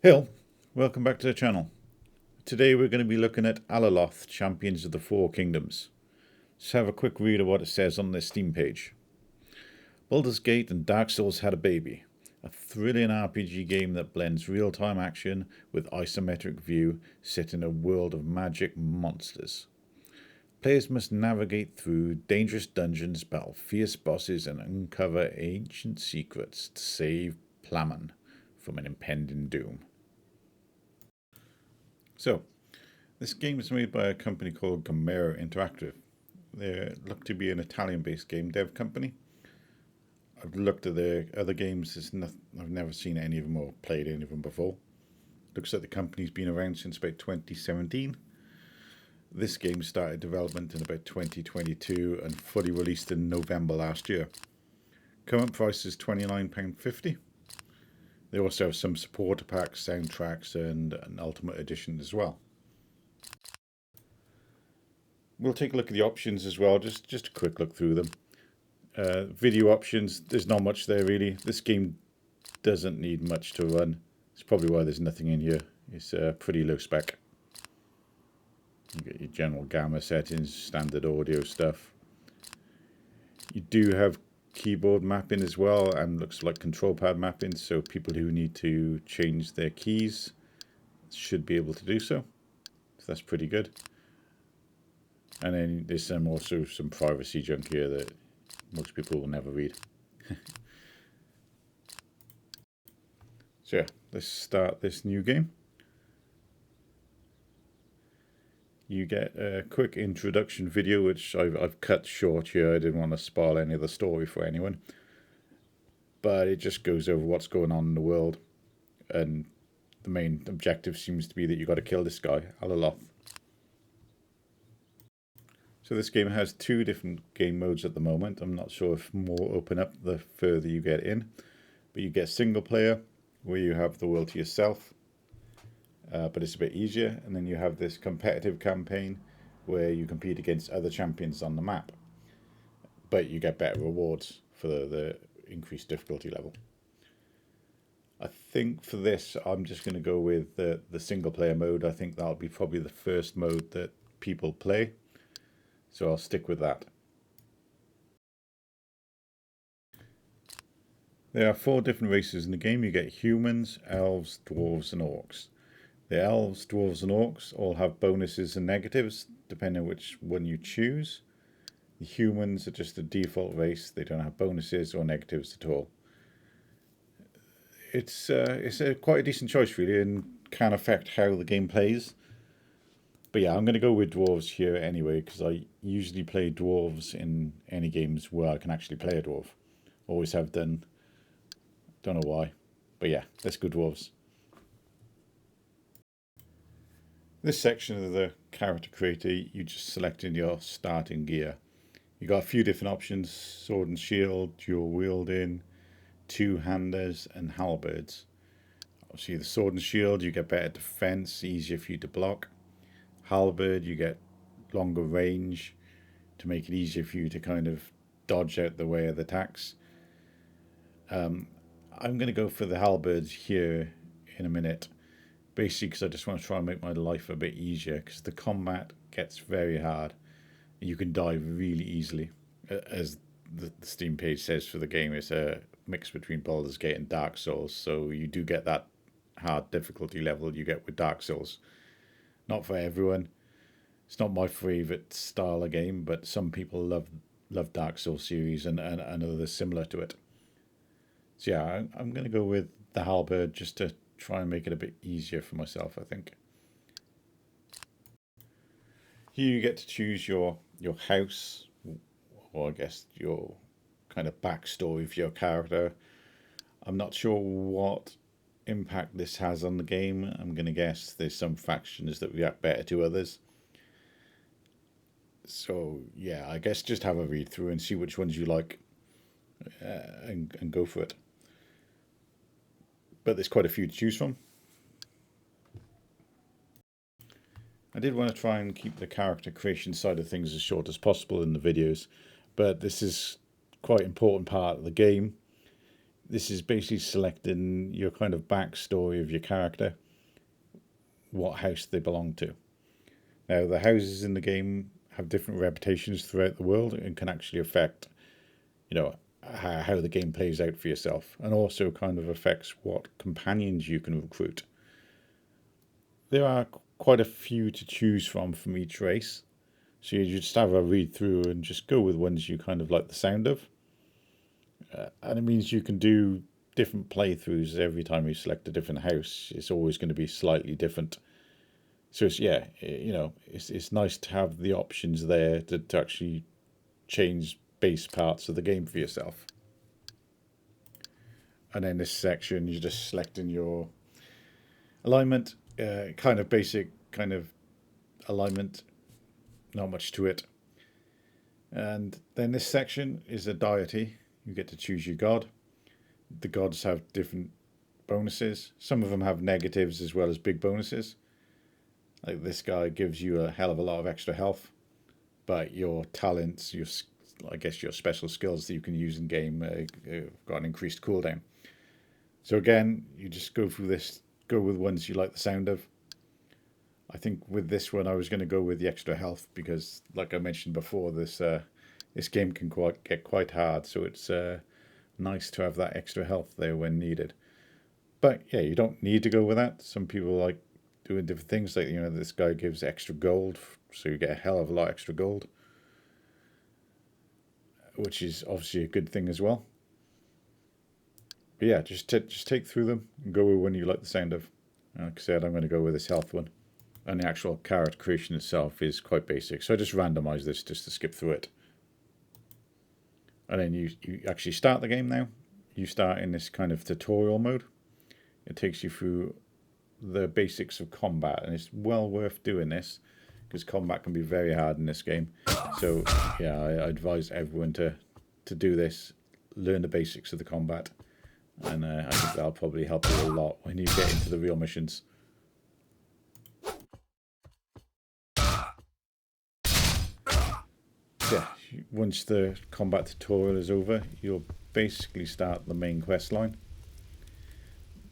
Hill, welcome back to the channel. Today we're going to be looking at Alaloth Champions of the Four Kingdoms. Let's have a quick read of what it says on their Steam page. Baldur's Gate and Dark Souls had a baby. A thrilling RPG game that blends real-time action with isometric view set in a world of magic monsters. Players must navigate through dangerous dungeons, battle fierce bosses and uncover ancient secrets to save Plamen from an impending doom. So, this game is made by a company called Gamero Interactive. They look to be an Italian-based game dev company. I've looked at their other games. I've never seen any of them or played any of them before. Looks like the company's been around since about 2017. This game started development in about 2022 and fully released in November last year. Current price is £29.50. They also have some supporter packs, soundtracks, and an Ultimate Edition as well. We'll take a look at the options as well, just a quick look through them. Video options, there's not much there really. This game doesn't need much to run. It's probably why there's nothing in here. It's pretty low spec. You get your general gamma settings, standard audio stuff. You do have keyboard mapping as well, and looks like control pad mapping, so people who need to change their keys should be able to do so. So that's pretty good. And then there's also some privacy junk here that most people will never read. So yeah, let's start this new game. You get a quick introduction video, which I've cut short here. I didn't want to spoil any of the story for anyone. But it just goes over what's going on in the world. And the main objective seems to be that you've got to kill this guy, Alaloth. So this game has two different game modes at the moment. I'm not sure if more open up the further you get in. But you get single player, where you have the world to yourself. But it's a bit easier, and then you have this competitive campaign where you compete against other champions on the map, but you get better rewards for the increased difficulty level. I think for this I'm just going to go with the single player mode. I think that'll be probably the first mode that people play, so I'll stick with that. There are 4 different races in the game. You get humans, elves, dwarves and orcs. The elves, dwarves and orcs all have bonuses and negatives, depending on which one you choose. The humans are just a default race. They don't have bonuses or negatives at all. It's quite a decent choice, really, and can affect how the game plays. But yeah, I'm going to go with dwarves here anyway, because I usually play dwarves in any games where I can actually play a dwarf. Always have done. Don't know why. But yeah, let's go dwarves. This section of the character creator, you just select in your starting gear. You got a few different options: sword and shield, dual wielding, two-handers and halberds. Obviously the sword and shield, you get better defense, easier for you to block. Halberd, you get longer range to make it easier for you to kind of dodge out the way of the attacks. I'm going to go for the halberds here in a minute. Basically because I just want to try and make my life a bit easier, because the combat gets very hard. You can die really easily. As the Steam page says for the game, it's a mix between Baldur's Gate and Dark Souls, so you do get that hard difficulty level you get with Dark Souls. Not for everyone. It's not my favourite style of game, but some people love Dark Souls series and others similar to it. So yeah, I'm going to go with the halberd just to try and make it a bit easier for myself, I think. Here you get to choose your house, or I guess your kind of backstory for your character. I'm not sure what impact this has on the game. I'm going to guess there's some factions that react better to others. So yeah, I guess just have a read through and see which ones you like, and go for it. But there's quite a few to choose from. I did want to try and keep the character creation side of things as short as possible in the videos, but this is quite an important part of the game. this is basically selecting your kind of backstory of your character, what house they belong to. Now, the houses in the game have different reputations throughout the world and can actually affect, you know, how the game plays out for yourself, and also kind of affects what companions you can recruit. There are quite a few to choose from each race, so you just have a read through and just go with ones you kind of like the sound of. And it means you can do different playthroughs every time you select a different house. It's always going to be slightly different. So it's, yeah, it's nice to have the options there to actually change base parts of the game for yourself. And then this section, you're just selecting your alignment, kind of basic kind of alignment, not much to it. And then this section is a deity. You get to choose your god. The gods have different bonuses. Some of them have negatives as well as big bonuses. Like this guy gives you a hell of a lot of extra health, but your talents, your special skills that you can use in game have got an increased cooldown. So again, you just go through this, go with ones you like the sound of. I think with this one, I was going to go with the extra health because, like I mentioned before, this game can get quite hard. So it's nice to have that extra health there when needed. But yeah, you don't need to go with that. Some people like doing different things. Like, this guy gives extra gold, so you get a hell of a lot extra gold, which is obviously a good thing as well. But yeah, just take through them and go with one you like the sound of. Like I said, I'm going to go with this health one. And the actual character creation itself is quite basic. So I just randomize this just to skip through it. And then you actually start the game now. You start in this kind of tutorial mode. It takes you through the basics of combat. And it's well worth doing this because combat can be very hard in this game. So yeah, I advise everyone to do this. Learn the basics of the combat. And I think that'll probably help you a lot when you get into the real missions. Yeah, once the combat tutorial is over, you'll basically start the main quest line.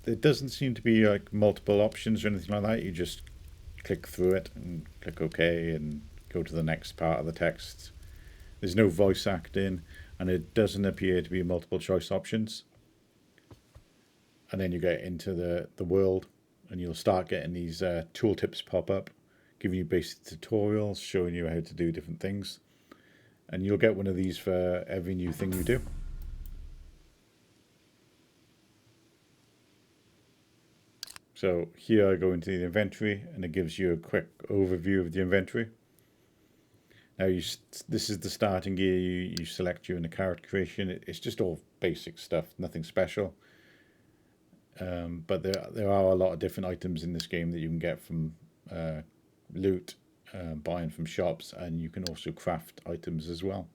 There doesn't seem to be like multiple options or anything like that. You just click through it and click OK and go to the next part of the text. There's no voice acting, and it doesn't appear to be multiple choice options. And then you get into the world, and you'll start getting these tooltips pop up, giving you basic tutorials, showing you how to do different things. And you'll get one of these for every new thing you do. So here I go into the inventory, and it gives you a quick overview of the inventory. Now this is the starting gear you select during the character creation. It's just all basic stuff, nothing special. But there are a lot of different items in this game that you can get from loot, buying from shops, and you can also craft items as well.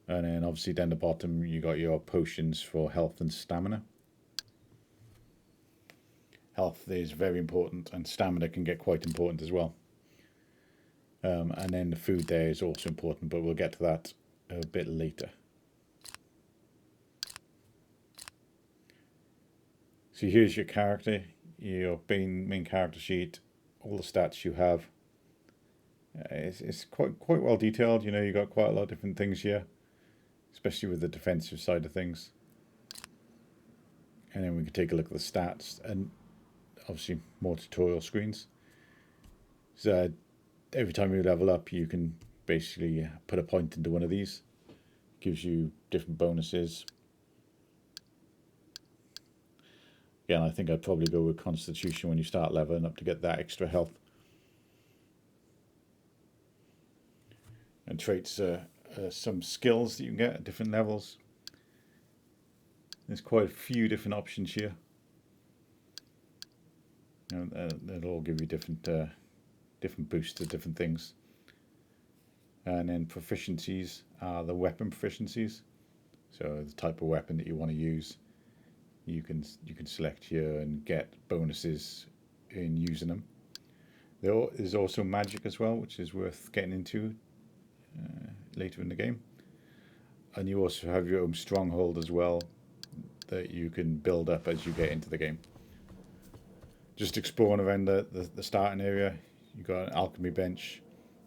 And then obviously down the bottom you got your potions for health and stamina. Health is very important, and stamina can get quite important as well. And then the food there is also important, but we'll get to that a bit later. So here's your character, your main character sheet, all the stats you have. It's quite well detailed. You got quite a lot of different things here, especially with the defensive side of things. And then we can take a look at the stats, and obviously more tutorial screens. So every time you level up, you can basically put a point into one of these. Gives you different bonuses. Again, I think I'd probably go with Constitution when you start leveling up to get that extra health. And traits are some skills that you can get at different levels. There's quite a few different options here. They'll all give you different boosts to different things. And then proficiencies are the weapon proficiencies. So the type of weapon that you want to use, you can select here and get bonuses in using them. There is also magic as well, which is worth getting into later in the game. And you also have your own stronghold as well, that you can build up as you get into the game. Just exploring around the starting area. You got an alchemy bench.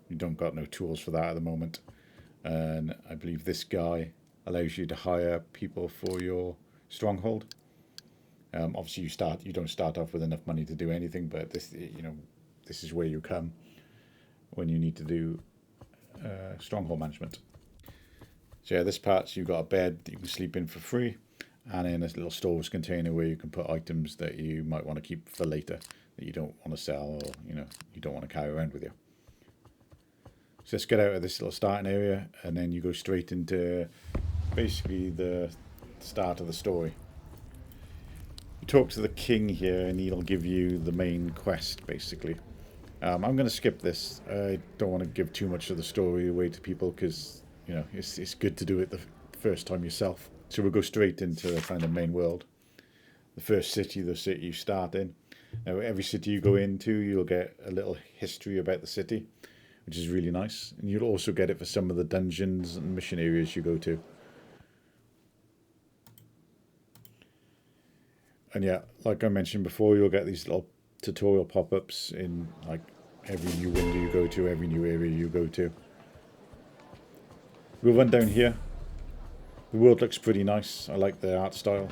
You don't got no tools for that at the moment. And I believe this guy allows you to hire people for your stronghold. Obviously you don't start off with enough money to do anything, but this is where you come when you need to do stronghold management. So yeah, this part you've got a bed that you can sleep in for free, and in a little storage container where you can put items that you might want to keep for later that you don't want to sell, or you don't want to carry around with you. So let's get out of this little starting area, and then you go straight into basically the start of the story. You talk to the king here, and he'll give you the main quest basically. I'm going to skip this. I don't want to give too much of the story away to people because it's good to do it the first time yourself. So we'll go straight into the kind of main world. The first city, the city you start in. Now every city you go into, you'll get a little history about the city, which is really nice. And you'll also get it for some of the dungeons and mission areas you go to. And yeah, like I mentioned before, you'll get these little tutorial pop-ups in like every new window you go to, every new area you go to. We'll run down here. The world looks pretty nice. I like the art style.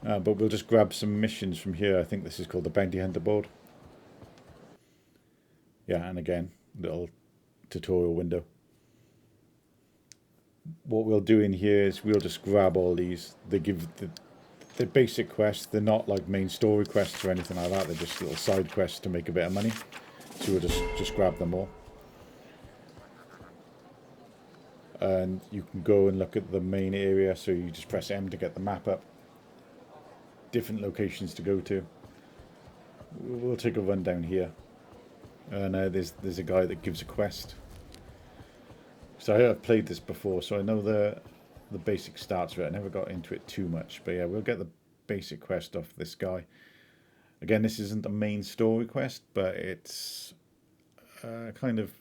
But we'll just grab some missions from here. I think this is called the Bounty Hunter board. Yeah, and again, little tutorial window. What we'll do in here is we'll just grab all these. They give the basic quests. They're not like main story quests or anything like that. They're just little side quests to make a bit of money. So we'll just grab them all. And you can go and look at the main area. So you just press M to get the map up. Different locations to go to. We'll take a run down here. And there's a guy that gives a quest. So I've played this before, so I know the basic starts of it. I never got into it too much, but yeah, we'll get the basic quest off this guy. Again, this isn't a main story quest, but it's kind of,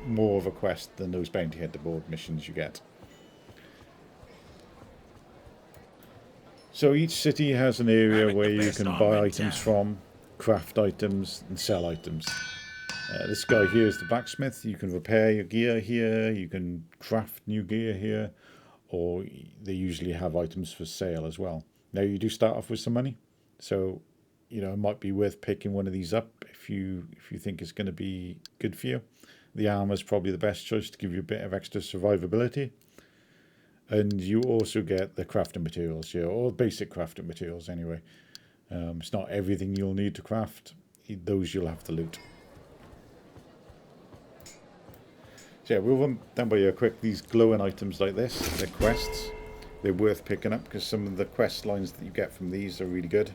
more of a quest than those bounty hunter board missions you get. So each city has an area where you can buy items from, craft items, and sell items. This guy here is the blacksmith. You can repair your gear here, you can craft new gear here, or they usually have items for sale as well. Now you do start off with some money, so it might be worth picking one of these up if you think it's going to be good for you. The armor is probably the best choice to give you a bit of extra survivability. And you also get the crafting materials here, or basic crafting materials anyway. It's not everything you'll need to craft. Those you'll have to loot. So yeah, we'll run down by here quick. These glowing items like this, they're quests. They're worth picking up because some of the quest lines that you get from these are really good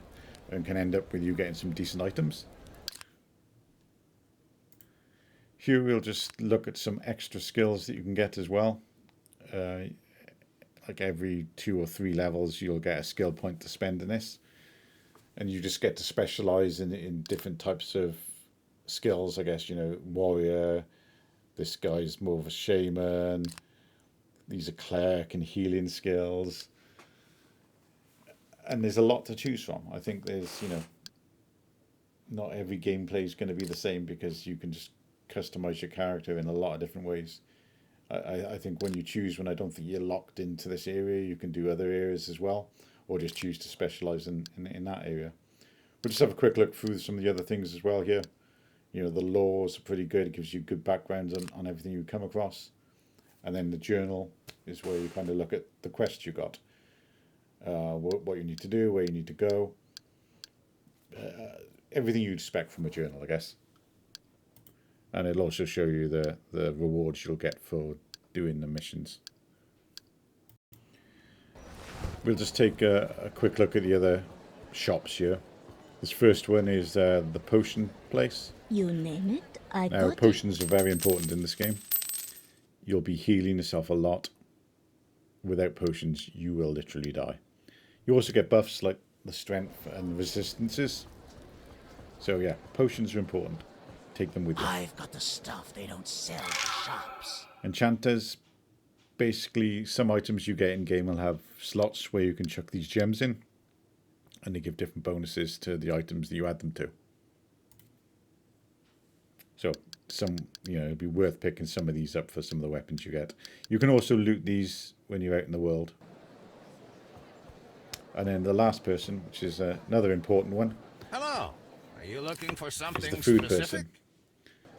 and can end up with you getting some decent items. Here we'll just look at some extra skills that you can get as well. Like every 2 or 3 levels you'll get a skill point to spend in this. And you just get to specialise in different types of skills, I guess, warrior. This guy's more of a shaman. These are cleric and healing skills. And there's a lot to choose from. I think there's, not every gameplay is going to be the same because you can just customise your character in a lot of different ways. I think when you choose one, I don't think you're locked into this area. You can do other areas as well, or just choose to specialise in that area. We'll just have a quick look through some of the other things as well here. The laws are pretty good. It gives you good background on everything you come across. And then the journal is where you kind of look at the quests you got. What you need to do, where you need to go. Everything you'd expect from a journal, I guess. And it'll also show you the rewards you'll get for doing the missions. We'll just take a quick look at the other shops here. This first one is the potion place. You name it, I got Now, potions are very important in this game. You'll be healing yourself a lot. Without potions, you will literally die. You also get buffs like the strength and resistances. So yeah, potions are important. Take them with you. I've got the stuff they don't sell at the shops. Enchanters, basically some items you get in game will have slots where you can chuck these gems in, and they give different bonuses to the items that you add them to. So it'd be worth picking some of these up for some of the weapons you get. You can also loot these when you're out in the world. And then the last person, which is another important one. Hello. Are you looking for something is the food specific? person.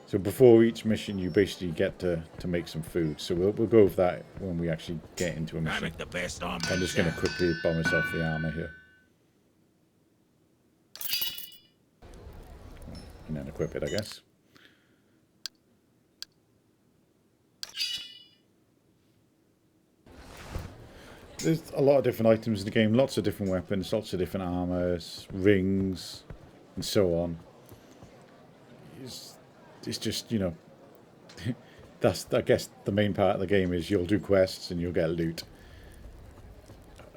So before each mission, you basically get to make some food. So we'll go over that when we actually get into a mission. I make the best armor. I'm just going to quickly bomb us off the armor here. And then equip it, I guess. There's a lot of different items in the game, lots of different weapons, lots of different armors, rings, and so on. It's just, that's, I guess, the main part of the game is you'll do quests and you'll get loot.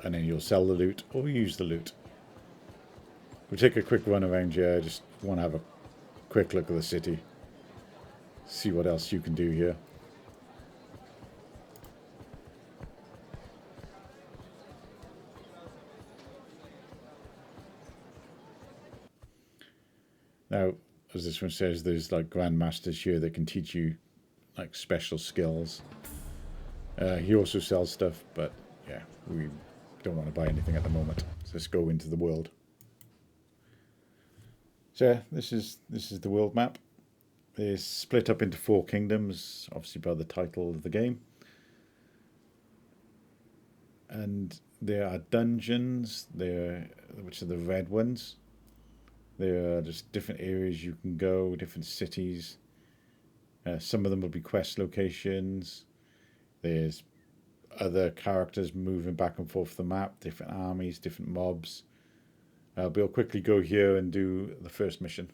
And then you'll sell the loot or use the loot. We'll take a quick run around here, just want to have a quick look at the city. See what else you can do here. Now, as this one says, there's like grandmasters here that can teach you like special skills. He also sells stuff, but yeah, we don't want to buy anything at the moment. So let's go into the world. So yeah, this is the world map. It's split up into 4 kingdoms, obviously by the title of the game. And there are dungeons there, which are the red ones. There are just different areas you can go, different cities. Some of them will be quest locations. There's other characters moving back and forth the map, different armies, different mobs. But I'll quickly go here and do the first mission.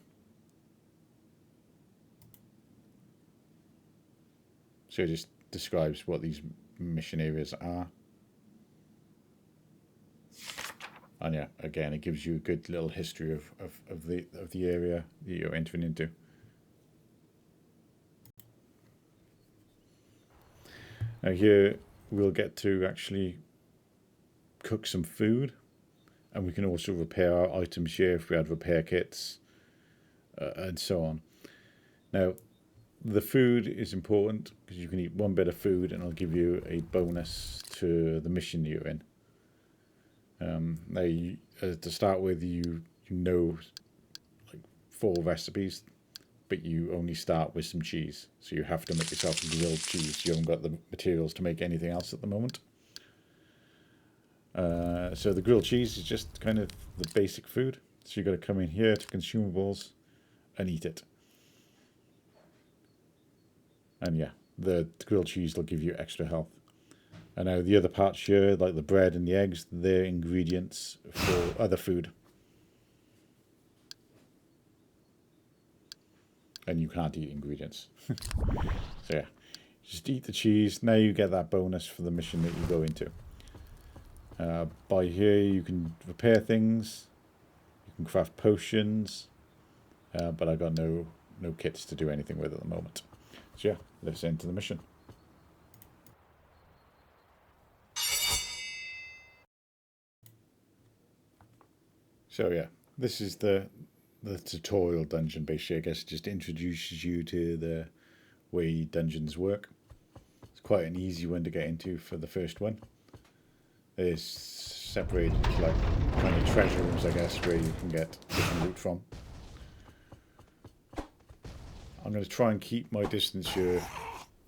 So it just describes what these mission areas are. And yeah, again, it gives you a good little history of the area that you're entering into. Now here we'll get to actually cook some food, and we can also repair our items here if we had repair kits, and so on. Now, the food is important because you can eat 1 bit of food and it'll give you a bonus to the mission you're in. Now, to start with, you know like 4 recipes, but you only start with some cheese. So you have to make yourself a grilled cheese. You haven't got the materials to make anything else at the moment. So the grilled cheese is just kind of the basic food. So you've got to come in here to consumables and eat it. And yeah, the grilled cheese will give you extra health. And now the other parts here, like the bread and the eggs, they're ingredients for other food. And you can't eat ingredients. So yeah, just eat the cheese. Now you get that bonus for the mission that you go into. By here you can repair things. You can craft potions. But I got no kits to do anything with at the moment. So yeah, let's enter the mission. So yeah, this is the tutorial dungeon basically. I guess it just introduces you to the way dungeons work. It's quite an easy one to get into for the first one. It's separated into like kind of treasure rooms, I guess, where you can get different loot from. I'm going to try and keep my distance here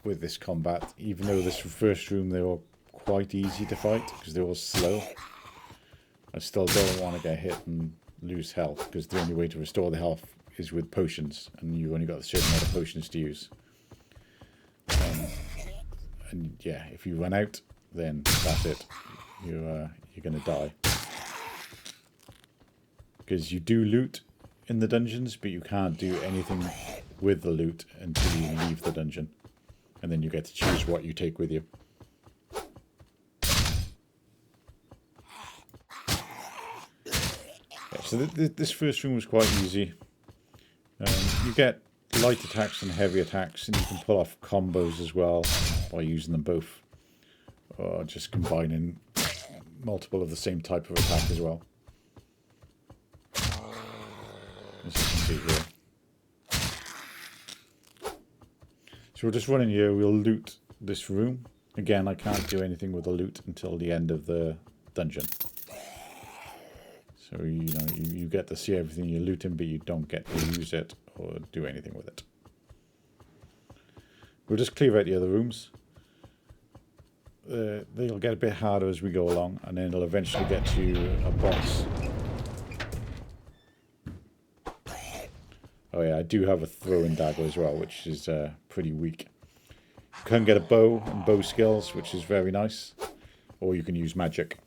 with this combat, even though this first room they're all quite easy to fight because they're all slow. I still don't want to get hit and lose health because the only way to restore the health is with potions, and you've only got a certain amount of potions to use. And yeah, if you run out, then that's it. You're going to die. Because you do loot in the dungeons, but you can't do anything with the loot until you leave the dungeon. And then you get to choose what you take with you. So this first room was quite easy. You get light attacks and heavy attacks, and you can pull off combos as well by using them both. or just combining multiple of the same type of attack as well. As you can see here. So we're just running here, we'll loot this room. Again, I can't do anything with the loot until the end of the dungeon. So, you get to see everything you're looting, but you don't get to use it or do anything with it. We'll just clear out the other rooms. They'll get a bit harder as we go along, and then it'll eventually get to a boss. Oh yeah, I do have a throwing dagger as well, which is pretty weak. You can get a bow and bow skills, which is very nice. Or you can use magic.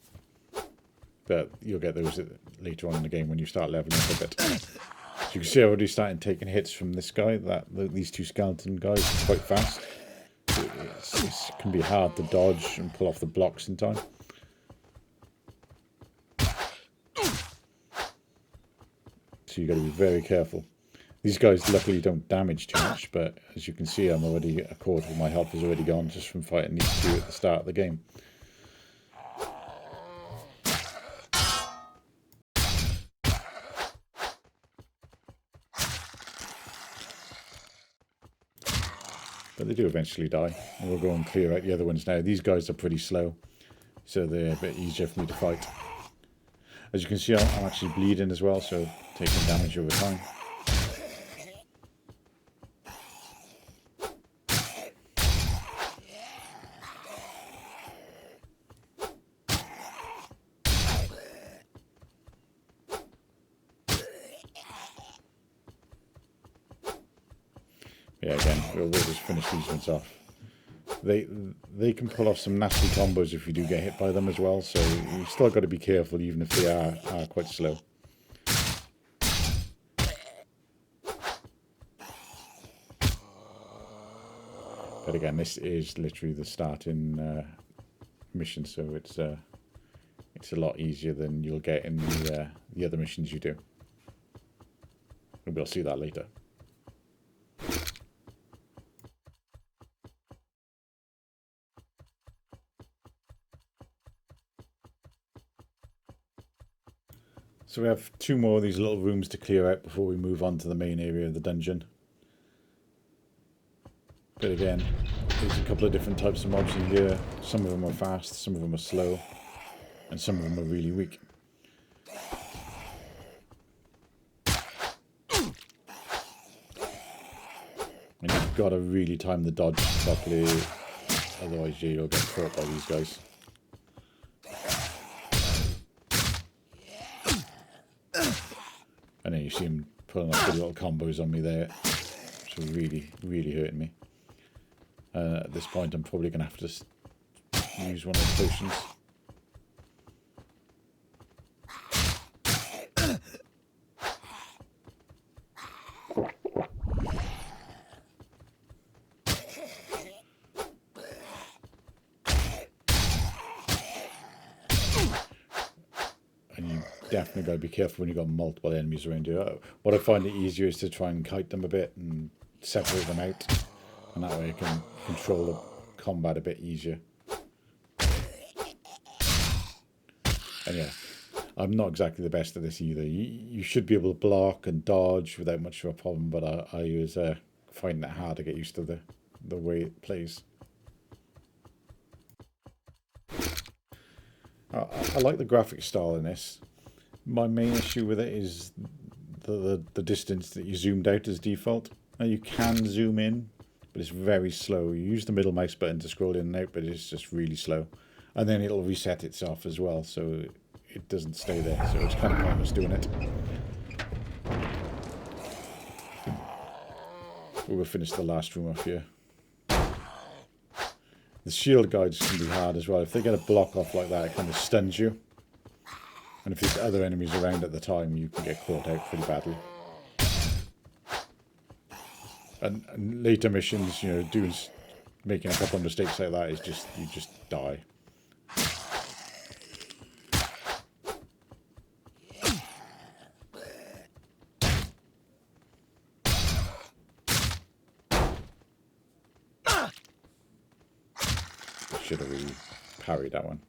But you'll get those later on in the game when you start leveling up a bit. So you can see I'm already starting taking hits from this guy. These two skeleton guys are quite fast. It can be hard to dodge and pull off the blocks in time. So you've got to be very careful. These guys luckily don't damage too much, but as you can see, I'm already a quarter of my health is already gone just from fighting these two at the start of the game. But they do eventually die, and we'll go and clear out the other ones now. These guys are pretty slow, so they're a bit easier for me to fight. As you can see, I'm actually bleeding as well, so taking damage over time. Yeah, again, we'll just finish these ones off. They can pull off some nasty combos if you do get hit by them as well, so you've still got to be careful even if they are quite slow. But again, this is literally the starting mission, so it's a lot easier than you'll get in the other missions you do. And we'll see that later. So we have two more of these little rooms to clear out before we move on to the main area of the dungeon. But again, there's a couple of different types of mobs in here. Some of them are fast, some of them are slow, and some of them are really weak. And you've got to really time the dodge properly, otherwise you'll get caught by these guys. And then you see him pulling up good little combos on me there, which are really, really hurting me. At this point, I'm probably going to have to just use one of the potions. Definitely got to be careful when you've got multiple enemies around you. What I find it easier is to try and kite them a bit and separate them out, and that way I can control the combat a bit easier. And yeah, I'm not exactly the best at this either. You should be able to block and dodge without much of a problem, but I was finding it hard to get used to the way it plays. I like the graphic style in this. My main issue with it is the distance that you zoomed out as default. Now you can zoom in, but it's very slow. You use the middle mouse button to scroll in and out, but it's just really slow. And then it'll reset itself as well, so it doesn't stay there. So it's kind of pointless doing it. We'll finish the last room off here. The shield guides can be hard as well. If they get a block off like that, it kind of stuns you. And if there's other enemies around at the time, you can get caught out pretty badly. And later missions, making a couple of mistakes like that is just, you just die. Should have really parry that one.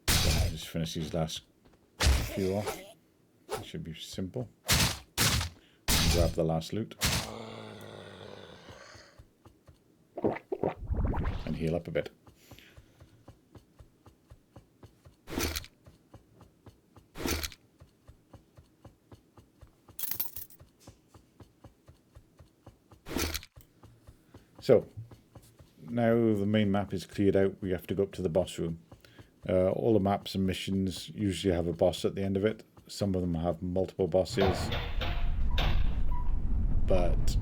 So I'll just finish these last few off. It should be simple. Grab the last loot. And heal up a bit. So, now the main map is cleared out, we have to go up to the boss room. All the maps and missions usually have a boss at the end of it. Some of them have multiple bosses, but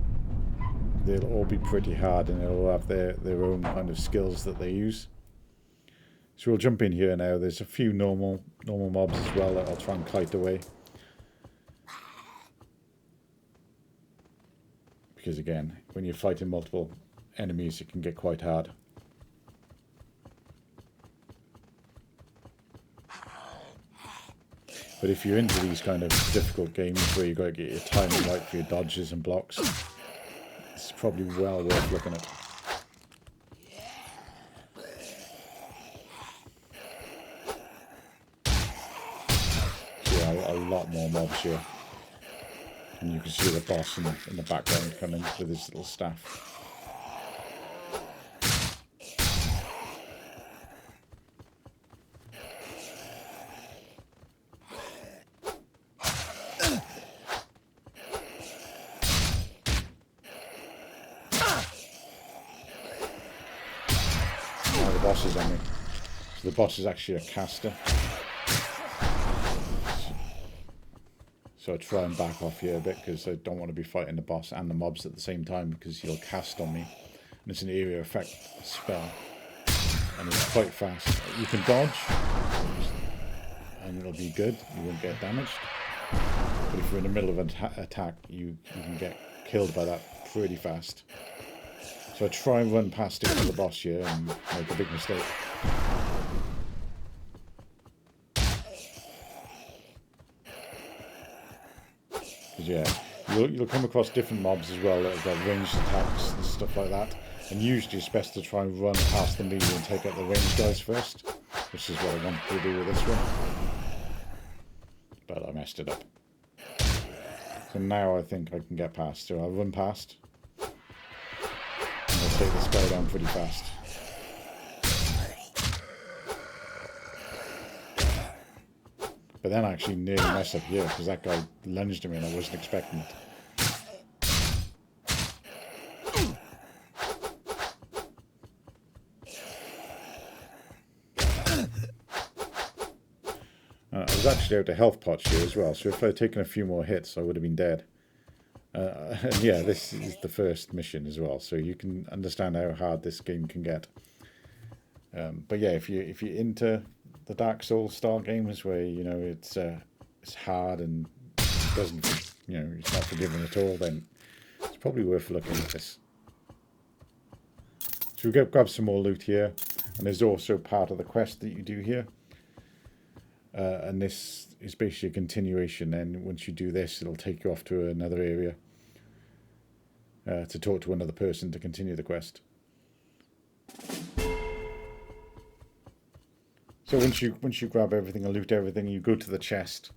they'll all be pretty hard and they'll all have their own kind of skills that they use. So we'll jump in here now. There's a few normal mobs as well that I'll try and kite away. Because again, when you're fighting multiple enemies, it can get quite hard. But if you're into these kind of difficult games where you've got to get your timing right for your dodges and blocks, it's probably well worth looking at. So yeah, a lot more mobs here. And you can see the boss in the background coming with his little staff. Now the boss is on me. So the boss is actually a caster. So I try and back off here a bit because I don't want to be fighting the boss and the mobs at the same time because he'll cast on me. And it's an area effect spell. And it's quite fast. You can dodge and it'll be good. You won't get damaged. But if you're in the middle of an attack, you can get killed by that pretty fast. So I try and run past it for the boss here and make a big mistake. Yeah, you'll come across different mobs as well that have got ranged attacks and stuff like that. And usually it's best to try and run past the melee and take out the ranged guys first, which is what I wanted to do with this one. But I messed it up. So now I think I can get past. So I'll run past. And I'll take this guy down pretty fast. But then I actually nearly messed up here because that guy lunged at me and I wasn't expecting it. I was actually out of health pots here as well, so if I had taken a few more hits I would have been dead. And yeah, this is the first mission as well, so you can understand how hard this game can get. But yeah, if you're into the Dark Souls style games where it's hard and doesn't it's not forgiving at all, then it's probably worth looking at this. So we'll grab some more loot here, and there's also part of the quest that you do here, and this is basically a continuation. And once you do this, it'll take you off to another area to talk to another person to continue the quest. So once you grab everything and loot everything, you go to the chest,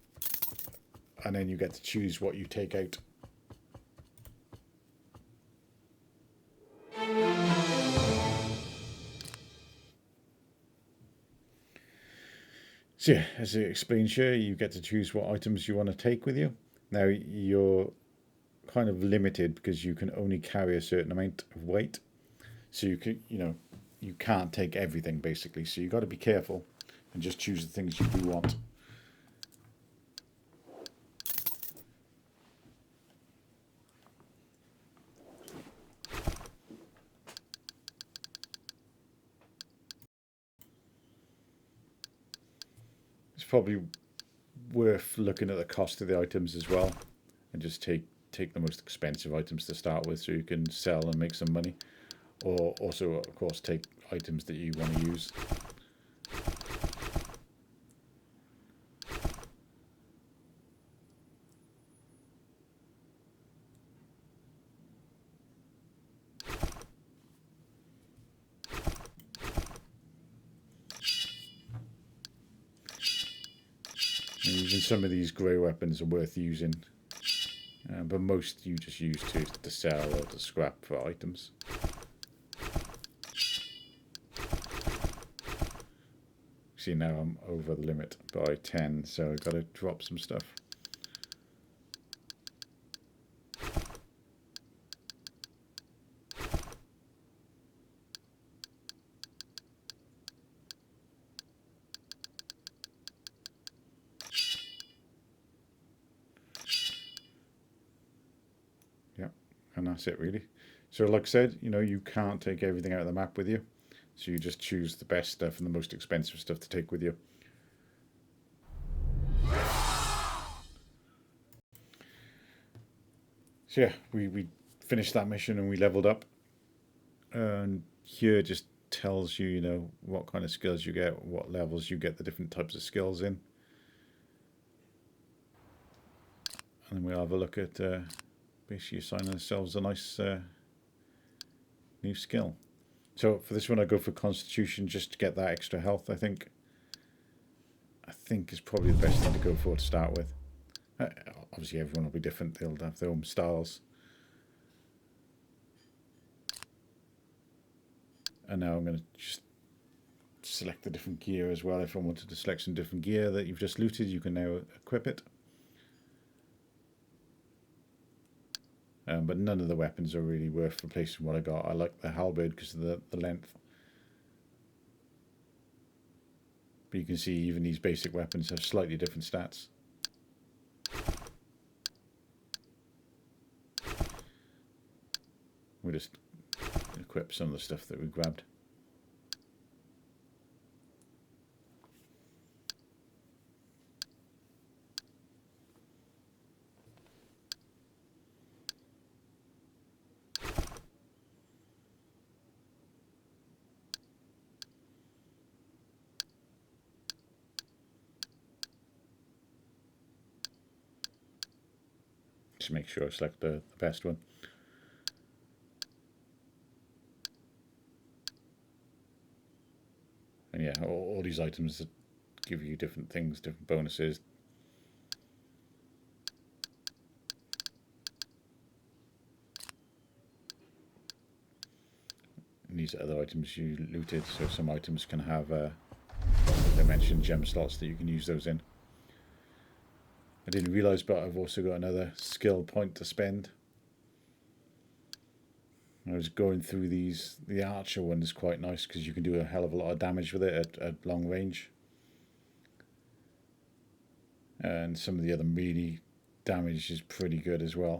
and then you get to choose what you take out. So yeah, as it explains here, you get to choose what items you want to take with you. Now you're kind of limited because you can only carry a certain amount of weight, so you can't take everything basically. So you got to be careful and just choose the things you do want. It's probably worth looking at the cost of the items as well, and just take the most expensive items to start with so you can sell and make some money, or also of course take items that you want to use. And even some of these grey weapons are worth using. But most you just use to sell or to scrap for items. See, now I'm over the limit by 10, so I've got to drop some stuff. Yeah, and that's it really. So like I said, you know, you can't take everything out of the map with you. So you just choose the best stuff and the most expensive stuff to take with you. So yeah, we finished that mission and we leveled up. And here just tells you, you know, what kind of skills you get, what levels you get the different types of skills in. And then we'll have a look at basically assigning ourselves a nice new skill. So for this one, I go for Constitution just to get that extra health. I think is probably the best thing to go for to start with. Obviously, everyone will be different; they'll have their own styles. And now I'm going to just select the different gear as well. If I wanted to select some different gear that you've just looted, you can now equip it. But none of the weapons are really worth replacing what I got. I like the halberd because of the length. But you can see even these basic weapons have slightly different stats. We'll just equip some of the stuff that we grabbed. Just make sure I select the best one. And yeah, all these items that give you different things, different bonuses. And these are other items you looted, so some items can have, they mentioned gem slots that you can use those in. I didn't realise, but I've also got another skill point to spend. I was going through these. The archer one is quite nice because you can do a hell of a lot of damage with it at long range. And some of the other melee damage is pretty good as well.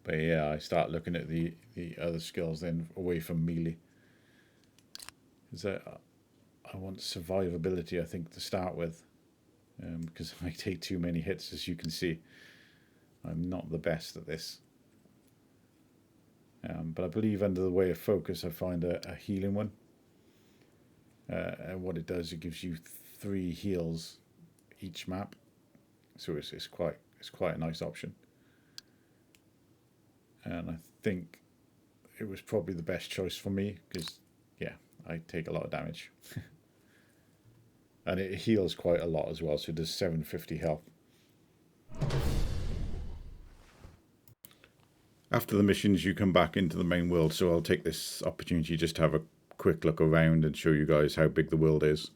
But yeah, I start looking at the other skills then away from melee. Because I want survivability, I think, to start with. Because I take too many hits, as you can see. I'm not the best at this. But I believe under the way of focus, I find a healing one. And what it does, it gives you 3 heals each map. So it's quite a nice option. And I think it was probably the best choice for me because, yeah, I take a lot of damage. And it heals quite a lot as well, so it does 750 health. After the missions, you come back into the main world, so I'll take this opportunity just to have a quick look around and show you guys how big the world is.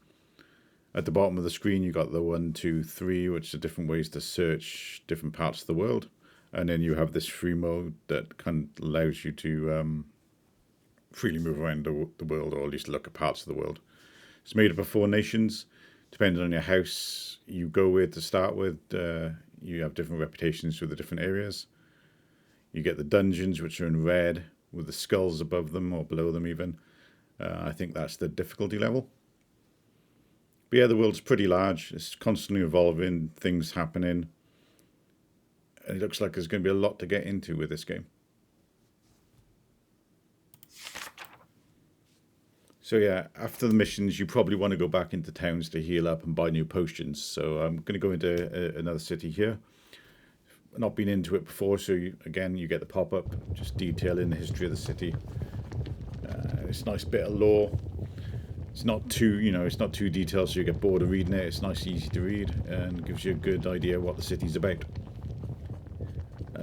At the bottom of the screen, you got the 1, 2, 3, which are different ways to search different parts of the world. And then you have this free mode that kind of allows you to freely move around the world, or at least look at parts of the world. It's made up of 4 nations. Depending on your house you go with to start with, you have different reputations for the different areas. You get the dungeons, which are in red, with the skulls above them or below them even. I think that's the difficulty level. But yeah, the world's pretty large. It's constantly evolving, things happening. And it looks like there's going to be a lot to get into with this game. So yeah, after the missions, you probably want to go back into towns to heal up and buy new potions. So I'm going to go into another city here. Not been into it before, so again, you get the pop-up, just detailing the history of the city. It's a nice bit of lore. It's not too, it's not too detailed, so you get bored of reading it. It's nice, easy to read, and gives you a good idea what the city's about.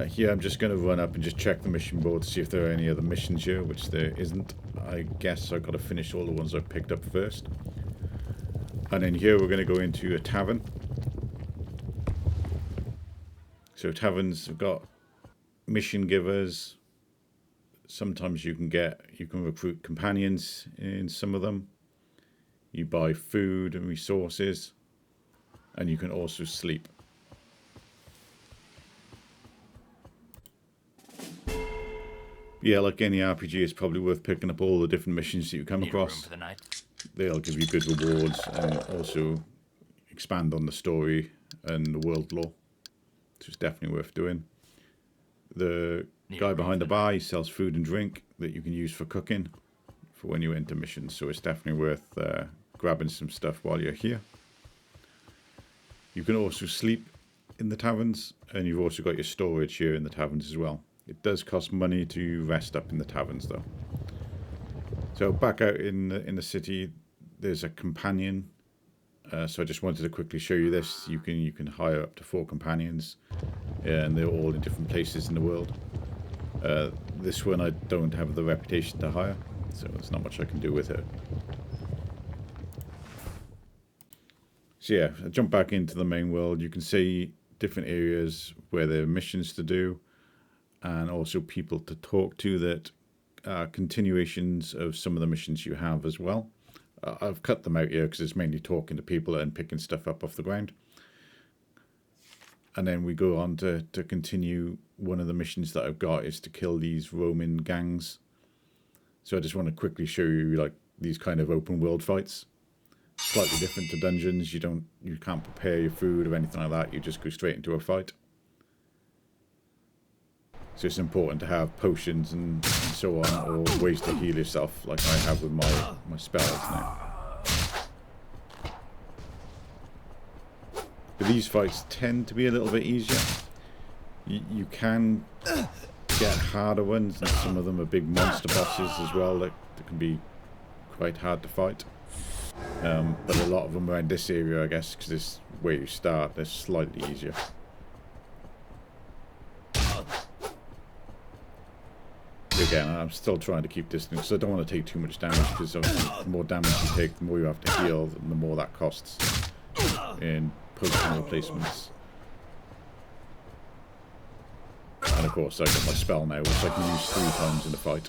Here, I'm just going to run up and just check the mission board to see if there are any other missions here, which there isn't. I guess I've got to finish all the ones I've picked up first. And then here, we're going to go into a tavern. So taverns have got mission givers. Sometimes you can recruit companions in some of them. You buy food and resources, and you can also sleep. Yeah, like any RPG, it's probably worth picking up all the different missions that you come across. They'll give you good rewards and also expand on the story and the world lore. So it's definitely worth doing. The guy behind the bar, he sells food and drink that you can use for cooking for when you enter missions. So it's definitely worth grabbing some stuff while you're here. You can also sleep in the taverns, and you've also got your storage here in the taverns as well. It does cost money to rest up in the taverns though. So back out in the city, there's a companion. So I just wanted to quickly show you this. You can hire up to 4 companions, and they're all in different places in the world. This one I don't have the reputation to hire, so there's not much I can do with it. So yeah, I jump back into the main world. You can see different areas where there are missions to do, and also people to talk to that are continuations of some of the missions you have as well. I've cut them out here because it's mainly talking to people and picking stuff up off the ground. And then we go on to continue. One of the missions that I've got is to kill these Roman gangs. So I just want to quickly show you like these kind of open world fights. Slightly different to dungeons. You can't prepare your food or anything like that. You just go straight into a fight. So it's important to have potions and so on, or ways to heal yourself, like I have with my spells now. But these fights tend to be a little bit easier. You can get harder ones, and some of them are big monster bosses as well that can be quite hard to fight. But a lot of them around this area, I guess, because this is where you start, they're slightly easier. Again, I'm still trying to keep distance because I don't want to take too much damage, because the more damage you take, the more you have to heal, and the more that costs in potion replacements. And of course I got my spell now, which I can use 3 times in a fight.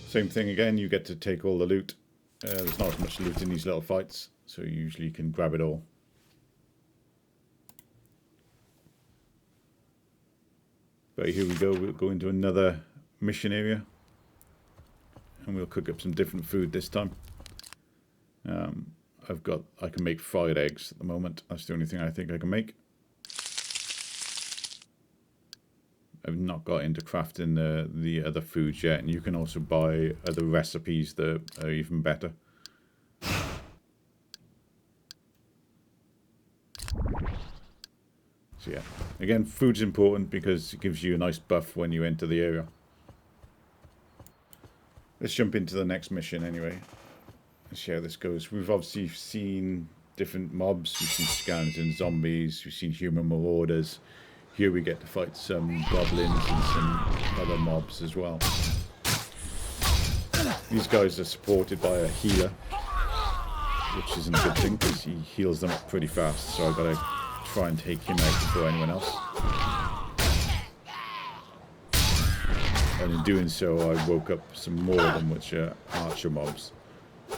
Same thing again, you get to take all the loot. There's not as much loot in these little fights, so you usually can grab it all. But here we go, we'll go into another mission area. And we'll cook up some different food this time. I can make fried eggs at the moment. That's the only thing I think I can make. I've not got into crafting the other foods yet. And you can also buy other recipes that are even better. So yeah, again, food's important because it gives you a nice buff when you enter the area. Let's jump into the next mission anyway. Let's see how this goes. We've obviously seen different mobs. We've seen scavengers and zombies. We've seen human marauders. Here we get to fight some goblins and some other mobs as well. These guys are supported by a healer, which isn't a good thing because he heals them up pretty fast. So I've got to try and take him out before anyone else. And in doing so, I woke up some more of them, which are archer mobs,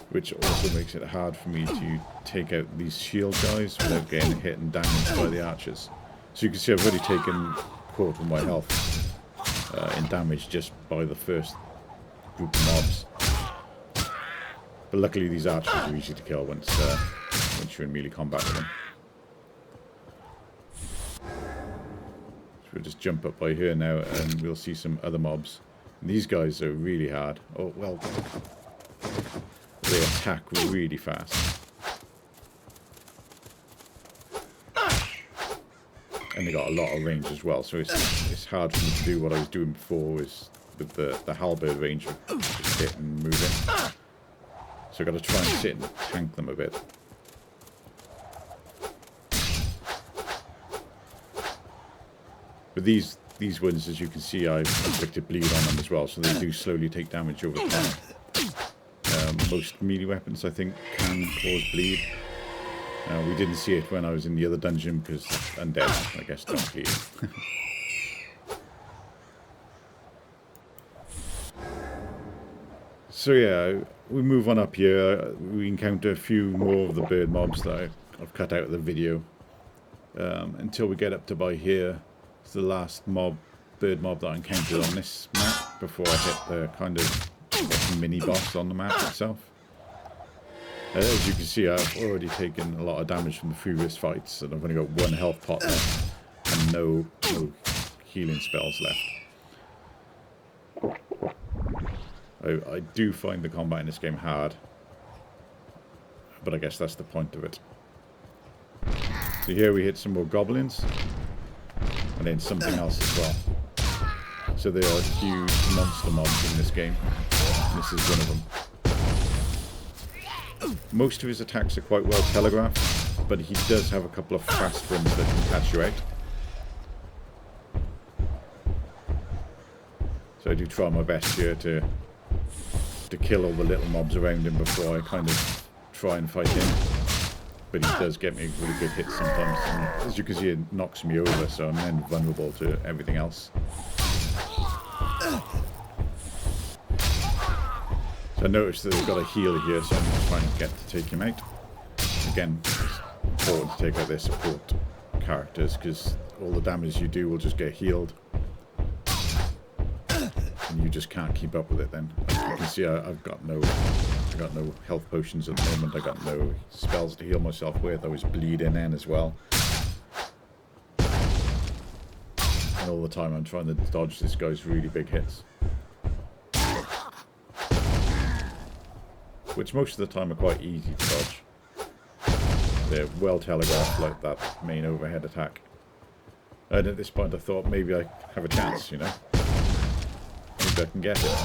which also makes it hard for me to take out these shield guys without getting hit and damaged by the archers. So you can see I've already taken a quarter of my health in damage just by the first group of mobs. But luckily these archers are easy to kill once you're in melee combat with them. So we'll just jump up by here now and we'll see some other mobs. And these guys are really hard. Oh, well, they attack really fast. And they got a lot of range as well, so it's hard for me to do what I was doing before, is with the halberd range of just hit and move in. So I've got to try and sit and tank them a bit. But these ones, as you can see, I've inflicted bleed on them as well, so they do slowly take damage over time. Most melee weapons, I think, can cause bleed. We didn't see it when I was in the other dungeon because undead, I guess, don't bleed. So yeah, we move on up here. We encounter a few more of the bird mobs that I've cut out of the video. Until we get up to by here. It's the last bird mob that I encountered on this map before I hit the kind of mini boss on the map itself. As you can see, I've already taken a lot of damage from the previous fights, and I've only got 1 health pot left and no healing spells left. I do find the combat in this game hard, but I guess that's the point of it. So here we hit some more goblins, and then something else as well. So there are huge monster mobs in this game. This is one of them. Most of his attacks are quite well telegraphed, but he does have a couple of fast ones that can catch you out. So I do try my best here to kill all the little mobs around him before I kind of try and fight him. But he does get me really good hits sometimes. And as you can see, it knocks me over, so I'm then vulnerable to everything else. So I noticed that they've got a healer here, so I'm just trying to take him out. Again, it's important to take out their support characters, because all the damage you do will just get healed. And you just can't keep up with it then. As you can see, I've got no health potions at the moment. I got no spells to heal myself with. I was bleeding in as well. And all the time I'm trying to dodge this guy's really big hits. Which most of the time are quite easy to dodge. They're well telegraphed, like that main overhead attack. And at this point I thought maybe I have a chance, you know. Maybe I can get it.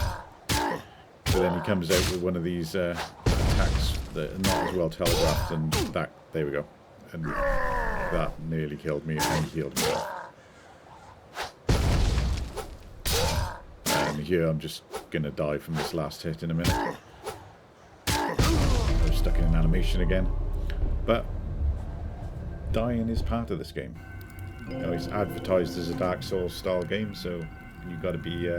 But then he comes out with one of these attacks that are not as well telegraphed, and that, there we go. And that nearly killed me, and he healed himself. And here I'm just going to die from this last hit in a minute. I'm stuck in an animation again. But dying is part of this game. You know, it's advertised as a Dark Souls style game, so you've got to be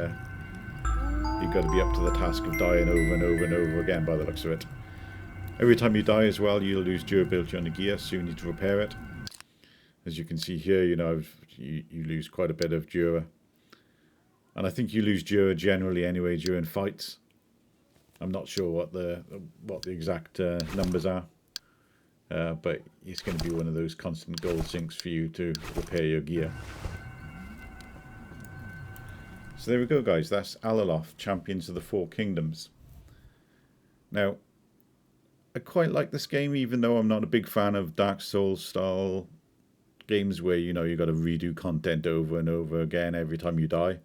up to the task of dying over and over and over again by the looks of it. Every time you die as well, you'll lose durability on the gear, so you need to repair it. As you can see here, you know, you lose quite a bit of dura. And I think you lose dura generally anyway during fights. I'm not sure what the exact numbers are. But it's going to be one of those constant gold sinks for you to repair your gear. So there we go, guys. That's Alaloth Champions of the Four Kingdoms. Now, I quite like this game, even though I'm not a big fan of Dark Souls style games where, you know, you've got to redo content over and over again every time you die.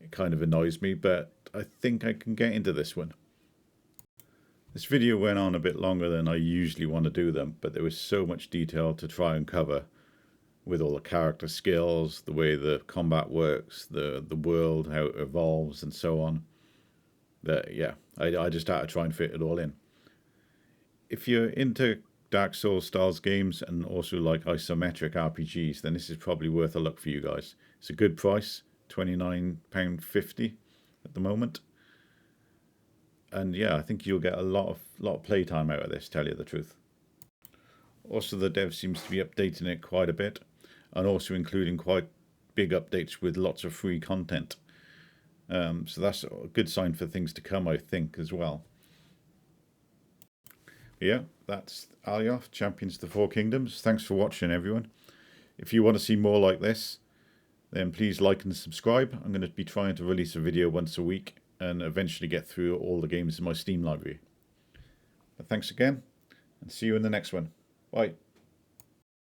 It kind of annoys me, but I think I can get into this one. This video went on a bit longer than I usually want to do them, but there was so much detail to try and cover with all the character skills, the way the combat works, the world, how it evolves, and so on. That, yeah, I just had to try and fit it all in. If you're into Dark Souls styles games and also like isometric RPGs, then this is probably worth a look for you guys. It's a good price, £29.50 at the moment. And yeah, I think you'll get a lot of playtime out of this, tell you the truth. Also, the dev seems to be updating it quite a bit, and also including quite big updates with lots of free content. So that's a good sign for things to come, I think, as well. Yeah, that's Alaloth Champions of the Four Kingdoms. Thanks for watching, everyone. If you want to see more like this, then please like and subscribe. I'm going to be trying to release a video once a week and eventually get through all the games in my Steam library. But thanks again, and see you in the next one. Bye.